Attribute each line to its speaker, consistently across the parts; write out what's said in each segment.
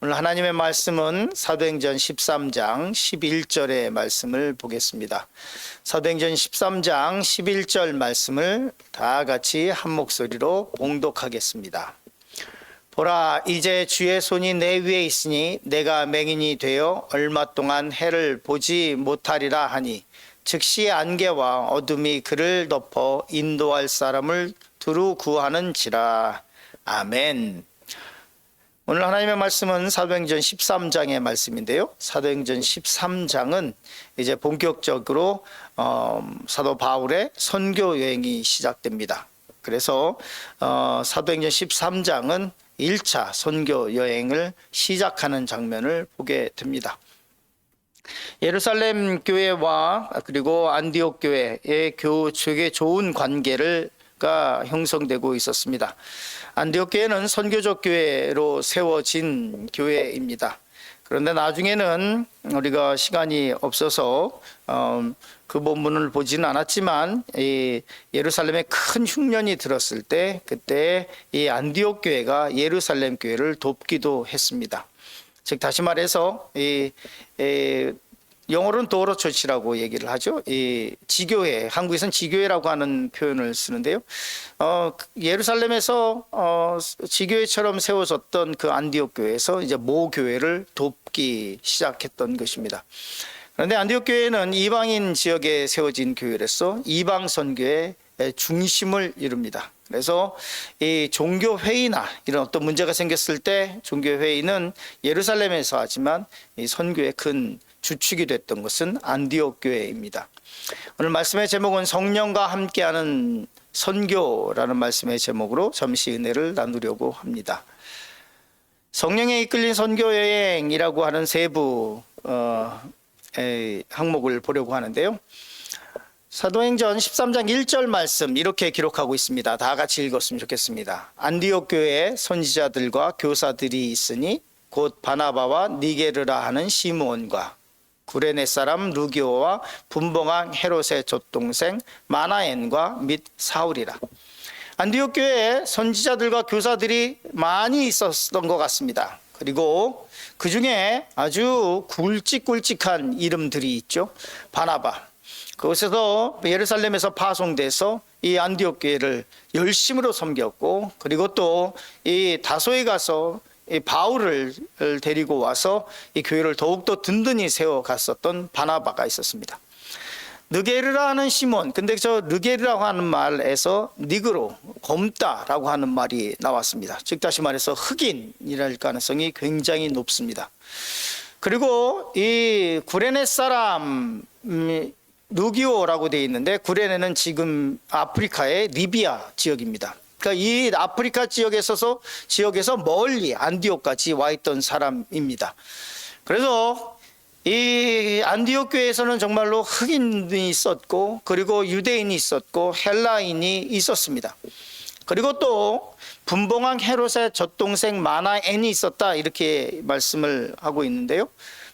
Speaker 1: 오늘 하나님의 말씀은 사도행전 13장 11절의 말씀을 보겠습니다. 사도행전 13장 11절 말씀을 다 같이 한 목소리로 봉독하겠습니다. 보라, 이제 주의 손이 내 위에 있으니 내가 맹인이 되어 얼마 동안 해를 보지 못하리라 하니 즉시 안개와 어둠이 그를 덮어 인도할 사람을 두루 구하는지라. 아멘. 오늘 하나님의 말씀은 사도행전 13장의 말씀인데요. 사도행전 13장은 이제 본격적으로 사도 바울의 선교 여행이 시작됩니다. 그래서 사도행전 13장은 1차 선교 여행을 시작하는 장면을 보게 됩니다. 예루살렘 교회와 그리고 안디옥 교회의 되게 좋은 관계가 형성되고 있었습니다. 안디옥 교회는 선교적 교회로 세워진 교회입니다. 그런데 나중에는 우리가 시간이 없어서 그 본문을 보지는 않았지만 예루살렘에 큰 흉년이 들었을 때 그때 이 안디옥 교회가 예루살렘 교회를 돕기도 했습니다. 즉 다시 말해서 영어로는 도어 처치라고 얘기를 하죠. 이 지교회, 한국에서는 지교회라고 하는 표현을 쓰는데요. 예루살렘에서 지교회처럼 세워졌던 그 안디옥 교회에서 이제 모 교회를 돕기 시작했던 것입니다. 그런데 안디옥 교회는 이방인 지역에 세워진 교회로서 이방 선교의 중심을 이룹니다. 그래서 이 종교 회의나 이런 어떤 문제가 생겼을 때 종교 회의는 예루살렘에서 하지만 이 선교의 큰 주축이 됐던 것은 안디옥 교회입니다. 오늘 말씀의 제목은 성령과 함께하는 선교라는 말씀의 제목으로 잠시 은혜를 나누려고 합니다. 성령에 이끌린 선교 여행이라고 하는 세부 항목을 보려고 하는데요. 사도행전 13장 1절 말씀 이렇게 기록하고 있습니다. 다 같이 읽었으면 좋겠습니다. 안디옥 교회에 선지자들과 교사들이 있으니 곧 바나바와 니게르라 하는 시므온과 구레네 사람 루기오와 분봉왕 헤롯의 젖동생 마나엔과 및 사울이라. 안디옥 교회에 선지자들과 교사들이 많이 있었던 것 같습니다. 그리고 그 중에 아주 굵직굵직한 이름들이 있죠. 바나바, 그곳에서 예루살렘에서 파송돼서 이 안디옥 교회를 열심으로 섬겼고, 그리고 또 이 다소에 가서 이 바울을 데리고 와서 이 교회를 더욱더 든든히 세워갔었던 바나바가 있었습니다. 느게르라 하는 시몬, 근데 저 느게르라고 하는 말에서 니그로, 검다라고 하는 말이 나왔습니다. 즉 다시 말해서 흑인이랄 가능성이 굉장히 높습니다. 그리고 이 구레네 사람 루기오라고 되어 있는데, 구레네는 지금 아프리카의 리비아 지역입니다. 그러니까 이 아프리카 지역에서 멀리 안디옥까지 와 있던 사람입니다. 그래서 이 안디옥 교회에서는 정말로 흑인이 있었고, 그리고 유대인이 있었고, 헬라인이 있었습니다. 그리고 또 분봉왕 헤롯의 젖동생 마나엔이 있었다, 이렇게 말씀을 하고 있는데요.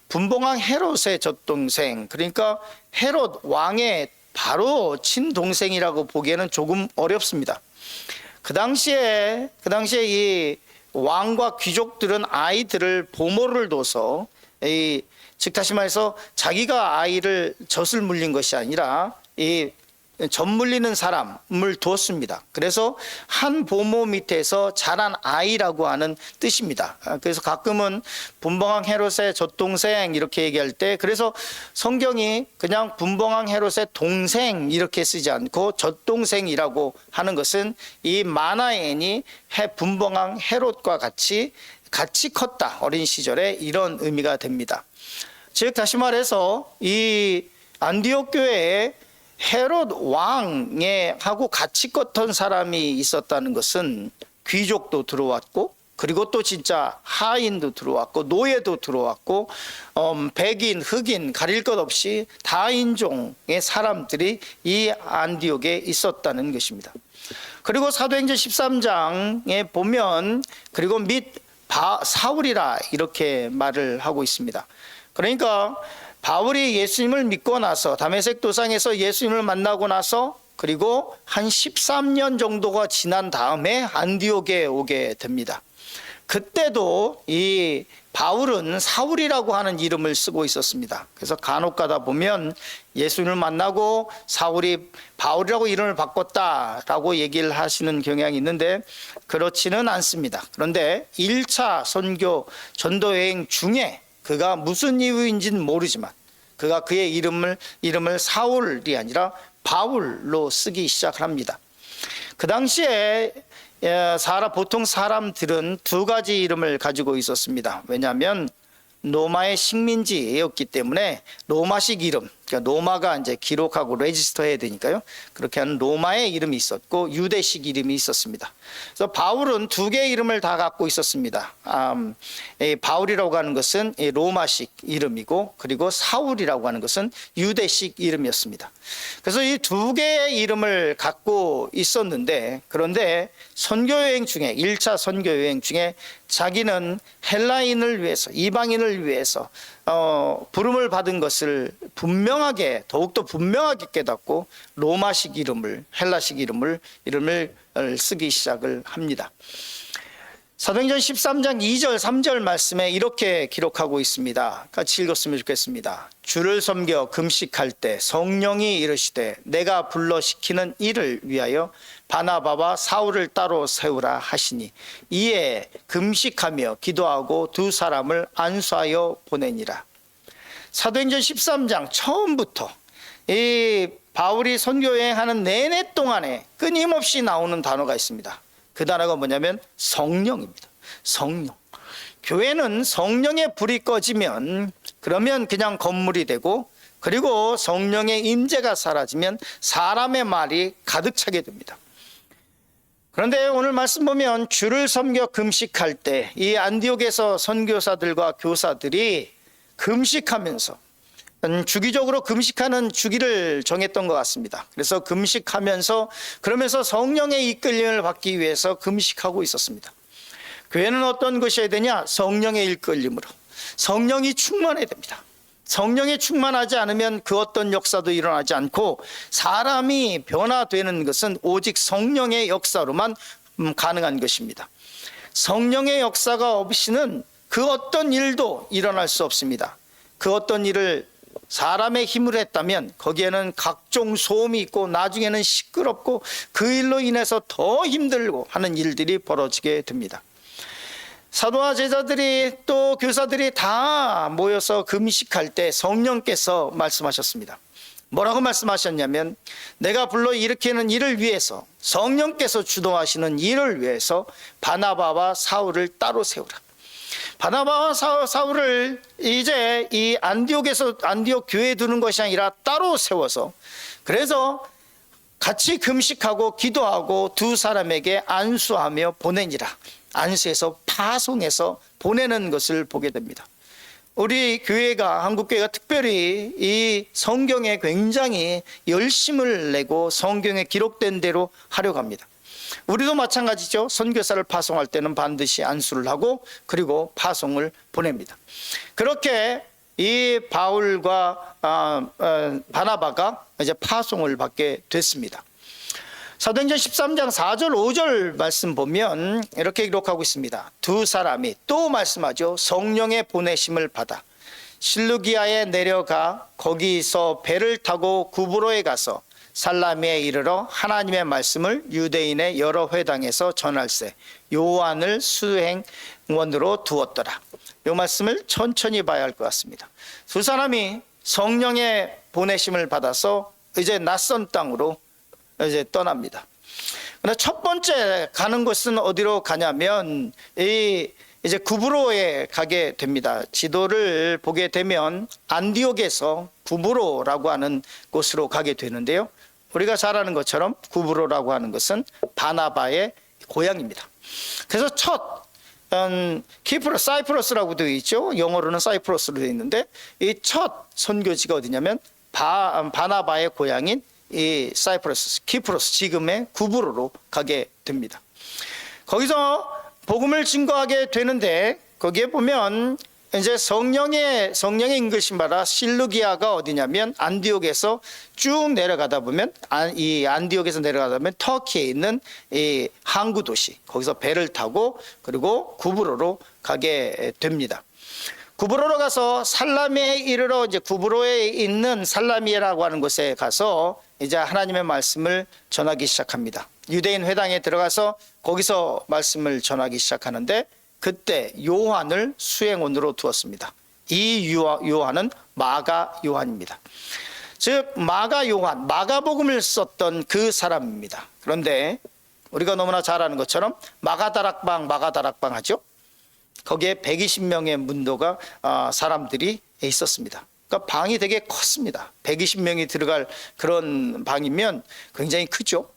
Speaker 1: 분봉왕 헤롯의 젖동생, 그러니까 헤롯 왕의 바로 친동생이라고 보기에는 조금 어렵습니다. 그 당시에 이 왕과 귀족들은 아이들을 보모를 둬서 즉 다시 말해서 자기가 아이를 젖을 물린 것이 아니라 이 젖 물리는 사람을 두었습니다. 그래서 한 보모 밑에서 자란 아이라고 하는 뜻입니다. 그래서 가끔은 분봉왕 헤롯의 젖동생 이렇게 얘기할 때, 그래서 성경이 그냥 분봉왕 헤롯의 동생 이렇게 쓰지 않고 젖동생이라고 하는 것은 이 마나엔이 분봉왕 헤롯과 같이 컸다, 어린 시절에, 이런 의미가 됩니다. 즉 다시 말해서 이 안디옥 교회에 헤롯 왕하고 같이 컸던 사람이 있었다는 것은 귀족도 들어왔고, 그리고 또 진짜 하인도 들어왔고, 노예도 들어왔고, 백인, 흑인 가릴 것 없이 다인종의 사람들이 이 안디옥에 있었다는 것입니다. 그리고 사도행전 13장에 보면 그리고 및 사울이라 이렇게 말을 하고 있습니다. 그러니까 바울이 예수님을 믿고 나서 다메섹 도상에서 예수님을 만나고 나서 그리고 한 13년 정도가 지난 다음에 안디옥에 오게 됩니다. 그때도 이 바울은 사울이라고 하는 이름을 쓰고 있었습니다. 그래서 간혹 가다 보면 예수님을 만나고 사울이 바울이라고 이름을 바꿨다라고 얘기를 하시는 경향이 있는데 그렇지는 않습니다. 그런데 1차 선교 전도 여행 중에 그가 무슨 이유인지는 모르지만 그가 그의 이름을 사울이 아니라 바울로 쓰기 시작을 합니다. 그 당시에 보통 사람들은 두 가지 이름을 가지고 있었습니다. 왜냐하면 로마의 식민지였기 때문에 로마식 이름, 그러니까 로마가 이제 기록하고 레지스터 해야 되니까요. 그렇게 하는 로마의 이름이 있었고 유대식 이름이 있었습니다. 그래서 바울은 두 개의 이름을 다 갖고 있었습니다. 바울이라고 하는 것은 로마식 이름이고 그리고 사울이라고 하는 것은 유대식 이름이었습니다. 그래서 이 두 개의 이름을 갖고 있었는데 그런데 선교여행 중에 1차 선교여행 중에 자기는 헬라인을 위해서 이방인을 위해서 부름을 받은 것을 더욱더 분명하게 깨닫고 로마식 이름을 헬라식 이름을 쓰기 시작을 합니다. 사도행전 13장 2절 3절 말씀에 이렇게 기록하고 있습니다. 같이 읽었으면 좋겠습니다. 주를 섬겨 금식할 때 성령이 이르시되 내가 불러 시키는 이를 위하여 바나바와 사울을 따로 세우라 하시니 이에 금식하며 기도하고 두 사람을 안수하여 보내니라. 사도행전 13장 처음부터 이 바울이 선교여행하는 내내 동안에 끊임없이 나오는 단어가 있습니다. 그 단어가 뭐냐면 성령입니다. 성령. 교회는 성령의 불이 꺼지면 그러면 그냥 건물이 되고 그리고 성령의 임재가 사라지면 사람의 말이 가득 차게 됩니다. 그런데 오늘 말씀 보면 주를 섬겨 금식할 때 이 안디옥에서 선교사들과 교사들이 금식하면서 주기적으로 금식하는 주기를 정했던 것 같습니다. 그래서 금식하면서 그러면서 성령의 이끌림을 받기 위해서 금식하고 있었습니다. 교회는 어떤 것이어야 되냐? 성령의 이끌림으로 성령이 충만해야 됩니다. 성령이 충만하지 않으면 그 어떤 역사도 일어나지 않고 사람이 변화되는 것은 오직 성령의 역사로만 가능한 것입니다. 성령의 역사가 없이는 그 어떤 일도 일어날 수 없습니다. 그 어떤 일을 사람의 힘으로 했다면 거기에는 각종 소음이 있고 나중에는 시끄럽고 그 일로 인해서 더 힘들고 하는 일들이 벌어지게 됩니다. 사도와 제자들이 또 교사들이 다 모여서 금식할 때 성령께서 말씀하셨습니다. 뭐라고 말씀하셨냐면 내가 불러 일으키는 일을 위해서 성령께서 주도하시는 일을 위해서 바나바와 사울을 따로 세우라. 바나바와 사울을 이제 이 안디옥 교회에 두는 것이 아니라 따로 세워서 그래서 같이 금식하고 기도하고 두 사람에게 안수하며 보내니라. 안수해서 파송해서 보내는 것을 보게 됩니다. 우리 교회가 한국교회가 특별히 이 성경에 굉장히 열심을 내고 성경에 기록된 대로 하려고 합니다. 우리도 마찬가지죠. 선교사를 파송할 때는 반드시 안수를 하고 그리고 파송을 보냅니다. 그렇게 이 바울과 바나바가 이제 파송을 받게 됐습니다. 사도행전 13장 4절 5절 말씀 보면 이렇게 기록하고 있습니다. 두 사람이 또 말씀하죠. 성령의 보내심을 받아 실루기아에 내려가 거기서 배를 타고 구브로에 가서 살라미에 이르러 하나님의 말씀을 유대인의 여러 회당에서 전할세 요한을 수행원으로 두었더라. 이 말씀을 천천히 봐야 할 것 같습니다. 두 사람이 성령의 보내심을 받아서 이제 낯선 땅으로 이제 떠납니다. 그러나 첫 번째 가는 곳은 어디로 가냐면 이제 구브로에 가게 됩니다. 지도를 보게 되면 안디옥에서 구브로라고 하는 곳으로 가게 되는데요. 우리가 잘 아는 것처럼 구브로라고 하는 것은 바나바의 고향입니다. 그래서 첫 사이프러스라고 되어 있죠. 영어로는 사이프러스로 되어 있는데 이 첫 선교지가 어디냐면 바나바의 고향인 이 사이프러스, 키프로스, 지금의 구브로로 가게 됩니다. 거기서 복음을 증거하게 되는데 거기에 보면 이제 성령의 인글심 받아 실루기아가 어디냐면 안디옥에서 쭉 내려가다 보면 이 안디옥에서 내려가다 보면 터키에 있는 이 항구 도시, 거기서 배를 타고 그리고 구브로로 가게 됩니다. 구브로로 가서 살라미에 이르러 이제 구브로에 있는 살라미에라고 하는 곳에 가서 이제 하나님의 말씀을 전하기 시작합니다. 유대인 회당에 들어가서 거기서 말씀을 전하기 시작하는데 그때 요한을 수행원으로 두었습니다. 이 요한은 마가 요한입니다. 즉 마가 요한, 마가복음을 썼던 그 사람입니다. 그런데 우리가 너무나 잘 아는 것처럼 마가다락방 하죠. 거기에 120명의 문도가 사람들이 있었습니다. 그러니까 방이 되게 컸습니다. 120명이 들어갈 그런 방이면 굉장히 크죠.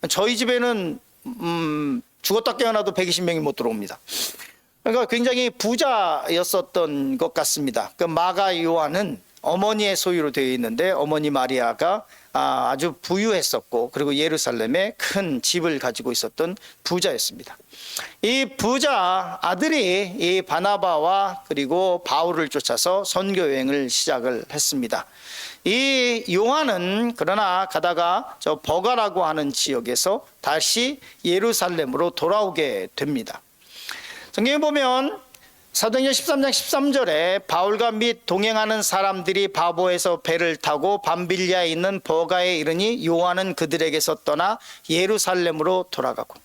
Speaker 1: 저희 집에는 죽었다 깨어나도 120명이 못 들어옵니다. 그러니까 굉장히 부자였었던 것 같습니다. 그 마가 요한은 어머니의 소유로 되어 있는데 어머니 마리아가 아주 부유했었고 그리고 예루살렘에 큰 집을 가지고 있었던 부자였습니다. 이 부자 아들이 이 바나바와 그리고 바울을 쫓아서 선교 여행을 시작을 했습니다. 이 요한은 그러나 가다가 저 버가라고 하는 지역에서 다시 예루살렘으로 돌아오게 됩니다. 성경에 보면 사도행전 13장 13절에 바울과 및 동행하는 사람들이 바보에서 배를 타고 밤빌리아에 있는 버가에 이르니 요한은 그들에게서 떠나 예루살렘으로 돌아가고,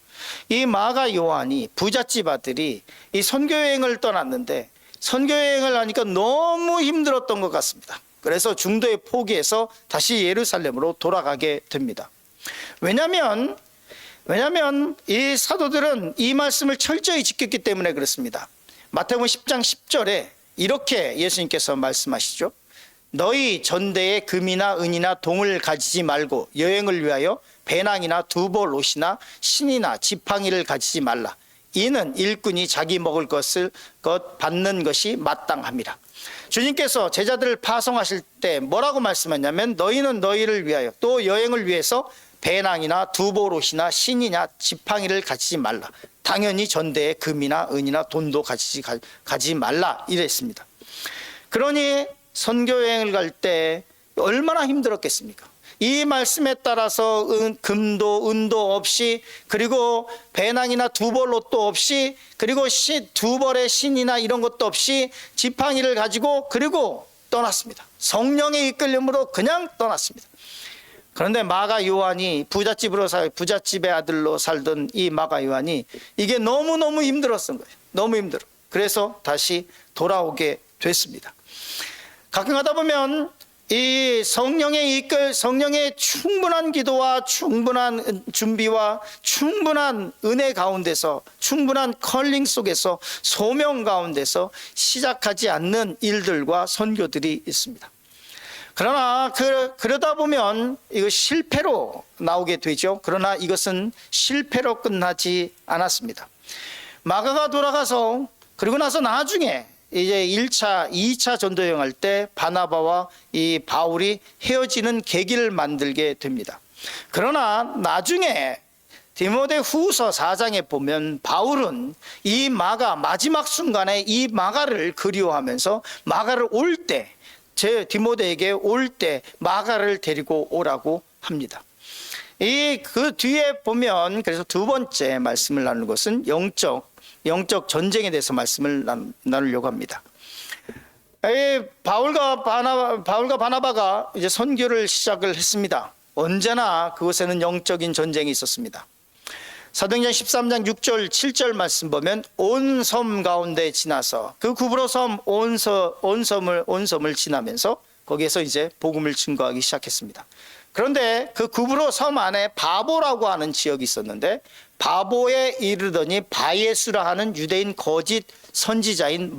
Speaker 1: 이 마가 요한이 부잣집 아들이 이 선교여행을 떠났는데 선교여행을 하니까 너무 힘들었던 것 같습니다. 그래서 중도에 포기해서 다시 예루살렘으로 돌아가게 됩니다. 왜냐하면 이 사도들은 이 말씀을 철저히 지켰기 때문에 그렇습니다. 마태복음 10장 10절에 이렇게 예수님께서 말씀하시죠. 너희 전대에 금이나 은이나 동을 가지지 말고 여행을 위하여 배낭이나 두벌 옷이나 신이나 지팡이를 가지지 말라. 이는 일꾼이 자기 먹을 것을 받는 것이 마땅함이라. 주님께서 제자들을 파송하실 때 뭐라고 말씀했냐면 너희는 너희를 위하여 또 여행을 위해서 배낭이나 두벌 옷이나 신이나 지팡이를 가지지 말라. 당연히 전대에 금이나 은이나 돈도 가지지 말라 이랬습니다. 그러니 선교여행을 갈 때 얼마나 힘들었겠습니까? 이 말씀에 따라서 금도 은도 없이 그리고 배낭이나 두벌 옷도 없이 그리고 두벌의 신이나 이런 것도 없이 지팡이를 가지고 그리고 떠났습니다. 성령의 이끌림으로 그냥 떠났습니다. 그런데 마가 요한이 부잣집의 아들로 살던 이 마가 요한이 이게 너무너무 힘들었던 거예요. 너무 힘들어. 그래서 다시 돌아오게 됐습니다. 가끔 가다 보면 이 성령의 충분한 기도와 충분한 준비와 충분한 은혜 가운데서 충분한 컬링 속에서 소명 가운데서 시작하지 않는 일들과 선교들이 있습니다. 그러나 그러다 보면 이거 실패로 나오게 되죠. 그러나 이것은 실패로 끝나지 않았습니다. 마가가 돌아가서 그리고 나서 나중에 이제 1차, 2차 전도여행 할 때 바나바와 이 바울이 헤어지는 계기를 만들게 됩니다. 그러나 나중에 디모데후서 4장에 보면 바울은 이 마가 마지막 순간에 이 마가를 그리워하면서 마가를 올 때 디모데에게 올 때 마가를 데리고 오라고 합니다. 그 뒤에 보면 그래서 두 번째 말씀을 나누는 것은 영적 전쟁에 대해서 말씀을 나누려고 합니다. 바울과 바나바가 이제 선교를 시작을 했습니다. 언제나 그곳에는 영적인 전쟁이 있었습니다. 사도행전 13장 6절 7절 말씀 보면 온 섬 가운데 지나서 그 구브로 섬 온 섬을 지나면서 거기에서 이제 복음을 증거하기 시작했습니다. 그런데 그 구브로 섬 안에 바보라고 하는 지역이 있었는데 바보에 이르더니 바예수라 하는 유대인 거짓 선지자인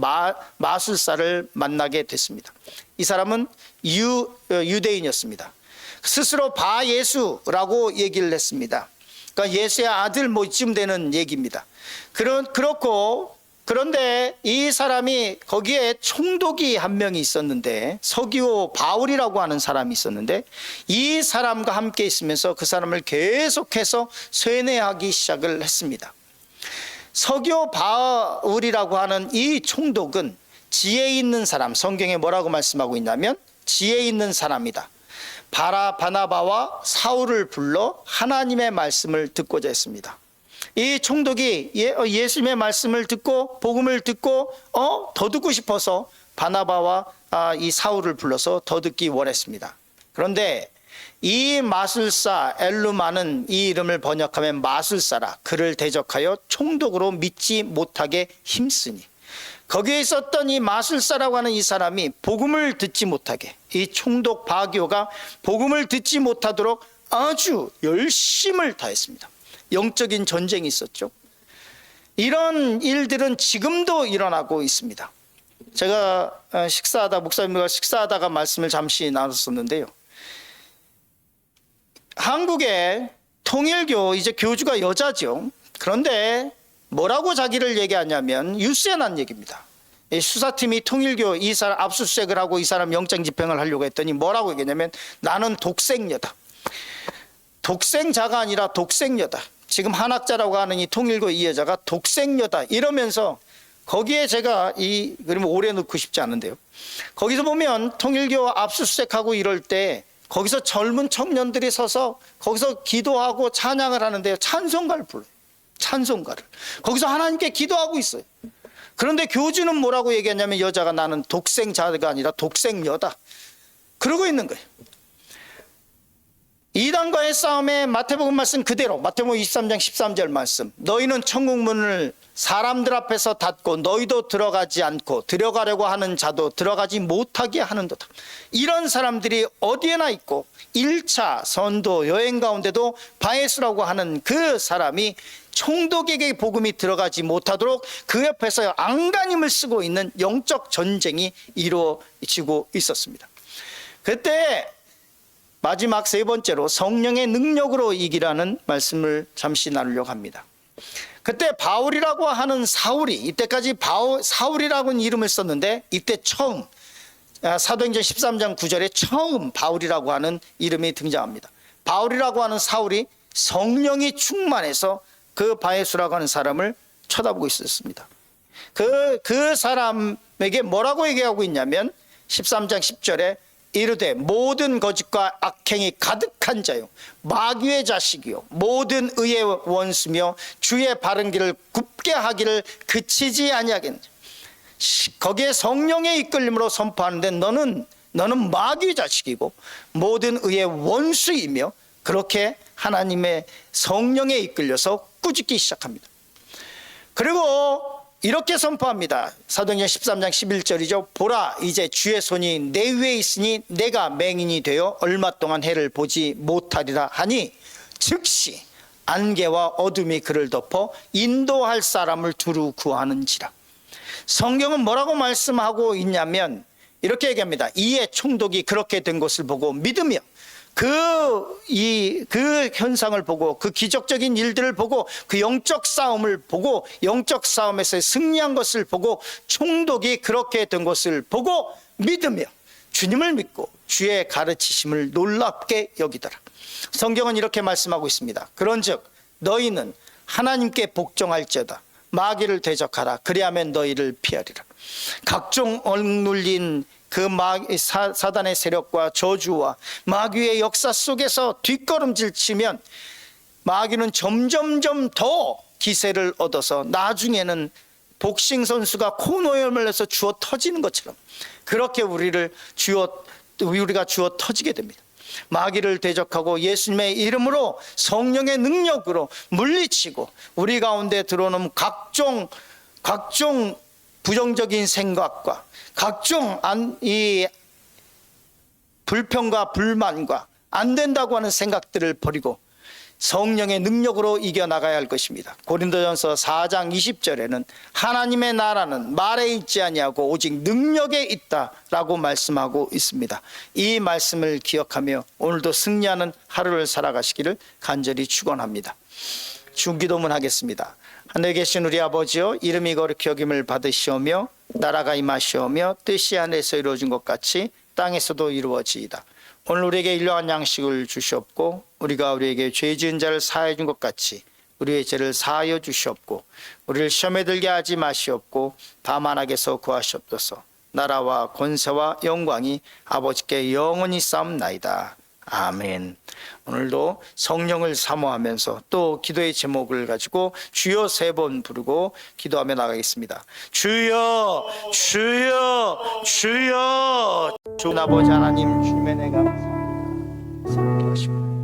Speaker 1: 마술사를 만나게 됐습니다. 이 사람은 유대인이었습니다. 스스로 바예수라고 얘기를 했습니다. 그러니까 예수의 아들 뭐 이쯤 되는 얘기입니다. 그런데 이 사람이 거기에 총독이 한 명이 있었는데 서기오 바울이라고 하는 사람이 있었는데 이 사람과 함께 있으면서 그 사람을 계속해서 쇠뇌하기 시작을 했습니다. 서기오 바울이라고 하는 이 총독은 지혜 있는 사람, 성경에 뭐라고 말씀하고 있냐면 지혜 있는 사람이다. 바나바와 사울을 불러 하나님의 말씀을 듣고자 했습니다. 이 총독이 예수님의 말씀을 듣고 복음을 듣고 더 듣고 싶어서 바나바와 이 사울을 불러서 더 듣기 원했습니다. 그런데 이 마술사 엘루마는 이 이름을 번역하면 마술사라 그를 대적하여 총독으로 믿지 못하게 힘쓰니, 거기에 있었던 이 마술사라고 하는 이 사람이 복음을 듣지 못하게, 이 총독 바교가 복음을 듣지 못하도록 아주 열심을 다했습니다. 영적인 전쟁이 있었죠. 이런 일들은 지금도 일어나고 있습니다. 제가 목사님과 식사하다가 말씀을 잠시 나눴었는데요. 한국의 통일교 이제 교주가 여자죠. 그런데 뭐라고 자기를 얘기하냐면 뉴스에 난 얘기입니다. 수사팀이 통일교 이 사람 압수수색을 하고 이 사람 영장 집행을 하려고 했더니 뭐라고 얘기했냐면 나는 독생녀다. 독생자가 아니라 독생녀다. 지금 한학자라고 하는 이 통일교 이 여자가 독생녀다 이러면서, 거기에 제가 그러면 오래 넣고 싶지 않은데요. 거기서 보면 통일교 압수수색하고 이럴 때 거기서 젊은 청년들이 서서 거기서 기도하고 찬양을 하는데요. 찬송가를 불러요. 찬송가를. 거기서 하나님께 기도하고 있어요. 그런데 교주는 뭐라고 얘기했냐면 여자가 나는 독생자가 아니라 독생녀다. 그러고 있는 거예요. 이단과의 싸움에 마태복음 말씀 그대로, 마태복음 23장 13절 말씀, 너희는 천국문을 사람들 앞에서 닫고 너희도 들어가지 않고 들어가려고 하는 자도 들어가지 못하게 하는도다. 이런 사람들이 어디에나 있고 1차 선도 여행 가운데도 바에스라고 하는 그 사람이 총독에게 복음이 들어가지 못하도록 그 옆에서 안간힘을 쓰고 있는 영적 전쟁이 이루어지고 있었습니다. 그때 마지막 세 번째로 성령의 능력으로 이기라는 말씀을 잠시 나누려고 합니다. 그때 바울이라고 하는 사울이, 이때까지 사울이라고는 이름을 썼는데 이때 처음 사도행전 13장 9절에 처음 바울이라고 하는 이름이 등장합니다. 바울이라고 하는 사울이 성령이 충만해서 그 바에수라고 하는 사람을 쳐다보고 있었습니다. 그 사람에게 뭐라고 얘기하고 있냐면 13장 10절에 이르되 모든 거짓과 악행이 가득한 자요 마귀의 자식이요 모든 의의 원수며 주의 바른 길을 굽게 하기를 그치지 아니하겠느냐. 거기에 성령의 이끌림으로 선포하는데 너는 마귀의 자식이고 모든 의의 원수이며, 그렇게 하나님의 성령에 이끌려서 꾸짖기 시작합니다. 그리고 이렇게 선포합니다. 사도행전 13장 11절이죠. 보라, 이제 주의 손이 내 위에 있으니 내가 맹인이 되어 얼마 동안 해를 보지 못하리라 하니 즉시 안개와 어둠이 그를 덮어 인도할 사람을 두루 구하는지라. 성경은 뭐라고 말씀하고 있냐면 이렇게 얘기합니다. 이에 총독이 그렇게 된 것을 보고 믿으며 그 현상을 보고 그 기적적인 일들을 보고 그 영적 싸움을 보고 영적 싸움에서 승리한 것을 보고 총독이 그렇게 된 것을 보고 믿으며 주님을 믿고 주의 가르치심을 놀랍게 여기더라. 성경은 이렇게 말씀하고 있습니다. 그런즉 너희는 하나님께 복종할지어다. 마귀를 대적하라. 그리하면 너희를 피하리라. 각종 억눌린 그 사단의 세력과 저주와 마귀의 역사 속에서 뒷걸음질 치면 마귀는 점점점 더 기세를 얻어서 나중에는 복싱 선수가 코너염을 내서 주워 터지는 것처럼 그렇게 우리가 주워 터지게 됩니다. 마귀를 대적하고 예수님의 이름으로 성령의 능력으로 물리치고 우리 가운데 들어오는 각종 부정적인 생각과 각종 이 불평과 불만과 안 된다고 하는 생각들을 버리고 성령의 능력으로 이겨나가야 할 것입니다. 고린도전서 4장 20절에는 하나님의 나라는 말에 있지 아니하고 오직 능력에 있다라고 말씀하고 있습니다. 이 말씀을 기억하며 오늘도 승리하는 하루를 살아가시기를 간절히 축원합니다. 중기도문 하겠습니다. 하늘에 계신 우리 아버지여, 이름이 거룩히 여김을 받으시오며 나라가 임하시오며 뜻이 하늘에서 이루어진 것 같이 땅에서도 이루어지이다. 오늘 우리에게 일용할 양식을 주시옵고 우리가 우리에게 죄 지은 자를 사하여 준 것 같이 우리의 죄를 사하여 주시옵고 우리를 시험에 들게 하지 마시옵고 다만 악에서 구하시옵소서. 나라와 권세와 영광이 아버지께 영원히 쌓옵나이다. 아멘. 오늘도 성령을 사모하면서 또 기도의 제목을 가지고 주여 3번 부르고 기도하며 나가겠습니다. 주여 주여 주여. 주 아버지 하나님, 주님의 내가 감사합니다.